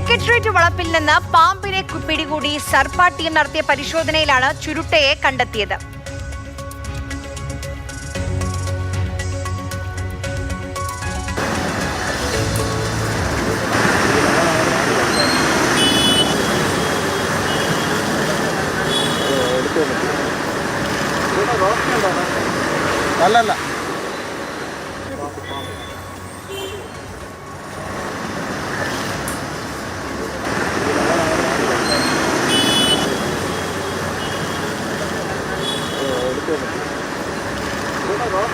Secretariat വളപ്പിൽ നിന്ന് പാമ്പിനെ പിടികൂടി സർപ്പ ടീം നടത്തിയ പരിശോധനയിലാണ് ചുരുട്ടയെ കണ്ടെത്തിയത്. അല്ലല്ല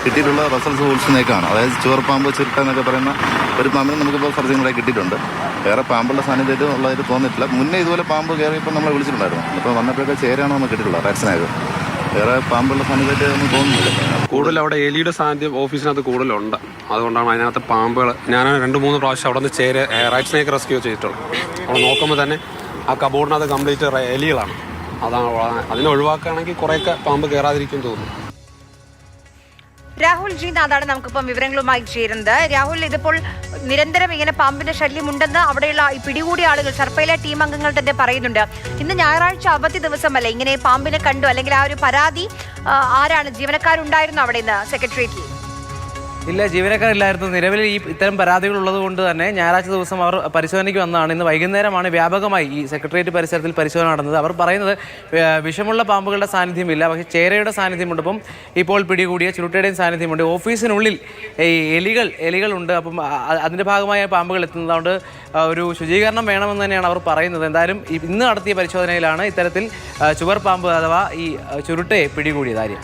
കിട്ടിയിട്ടുള്ള റസൽസ് ഹോൾസിനേക്കാണ്. അതായത് ചുവർപ്പാമ്പ് ചുരുട്ട എന്നൊക്കെ പറയുന്ന ഒരു പാമ്പിനെ നമുക്കിപ്പോൾ സർജയും കൂടെ കിട്ടിയിട്ടുണ്ട്. വേറെ പാമ്പുള്ള സാന്നിധ്യത്തിൽ ഉള്ളതായിട്ട് തോന്നിയിട്ടില്ല. മുന്നേ ഇതുപോലെ പാമ്പ് കയറിയപ്പോൾ നമ്മളെ വിളിച്ചിട്ടുണ്ടായിരുന്നു. അപ്പോൾ വന്നപ്പോഴൊക്കെ ചേരയാണ് നമുക്ക് കിട്ടിയിട്ടുള്ളത് വാക്സിനായത്. വേറെ പാമ്പുള്ള സാന്നിധ്യത്തിൽ ഒന്നും തോന്നുന്നില്ല. കൂടുതൽ അവിടെ എലിയുടെ സാന്നിധ്യം ഓഫീസിനകത്ത് കൂടുതലുണ്ട്. അതുകൊണ്ടാണ് അതിനകത്ത് പാമ്പുകൾ. ഞാൻ 2-3 പ്രാവശ്യം അവിടെ നിന്ന് റാറ്റ്സിനെയൊക്കെ റെസ്ക്യൂ ചെയ്തിട്ടുള്ളൂ. അവിടെ നോക്കുമ്പോൾ തന്നെ ആ കബോർഡിനകത്ത് കംപ്ലീറ്റ് എലികളാണ്. അതാണ് അതിനെ ഒഴിവാക്കുകയാണെങ്കിൽ കുറേയൊക്കെ പാമ്പ് കയറാതിരിക്കും തോന്നുന്നു. രാഹുൽ ജി നാഥാണ് നമുക്കിപ്പം വിവരങ്ങളുമായി ചേരുന്നത്. രാഹുൽ, ഇതിപ്പോൾ നിരന്തരം ഇങ്ങനെ പാമ്പിന്റെ ശല്യമുണ്ടെന്ന് അവിടെയുള്ള ഈ പിടികൂടിയ ആളുകൾ, സർപ്പയിലെ ടീം അംഗങ്ങൾ തന്നെ പറയുന്നുണ്ട്. ഇന്ന് ഞായറാഴ്ച അവധി ദിവസമല്ലേ, ഇങ്ങനെ പാമ്പിനെ കണ്ടു അല്ലെങ്കിൽ ആ ഒരു പരാതി ആരാണ്, ജീവനക്കാരുണ്ടായിരുന്നു അവിടെ നിന്ന് സെക്രട്ടേറിയറ്റിൽ? ഇല്ല, ജീവനക്കാരില്ലായിരുന്നു. നിലവിൽ ഇത്തരം പരാതികൾ ഉള്ളത് കൊണ്ട് തന്നെ ഞായറാഴ്ച ദിവസം അവർ പരിശോധനയ്ക്ക് വന്നതാണ്. ഇന്ന് വൈകുന്നേരമാണ് വ്യാപകമായി ഈ സെക്രട്ടേറിയറ്റ് പരിസരത്തിൽ പരിശോധന നടന്നത്. അവർ പറയുന്നത് വിഷമുള്ള പാമ്പുകളുടെ സാന്നിധ്യമില്ല, പക്ഷേ ചേരയുടെ സാന്നിധ്യമുണ്ട്. അപ്പം ഇപ്പോൾ പിടികൂടിയ ചുരുട്ടയുടെയും സാന്നിധ്യമുണ്ട്. ഓഫീസിനുള്ളിൽ ഈ എലികളുണ്ട്. അപ്പം അതിൻ്റെ ഭാഗമായ പാമ്പുകൾ എത്തുന്നത്. അതുകൊണ്ട് ഒരു ശുചീകരണം വേണമെന്ന് തന്നെയാണ് അവർ പറയുന്നത്. എന്തായാലും ഇന്ന് നടത്തിയ പരിശോധനയിലാണ് ഇത്തരത്തിൽ ചുവർ പാമ്പ് അഥവാ ഈ ചുരുട്ടയെ പിടികൂടിയത്.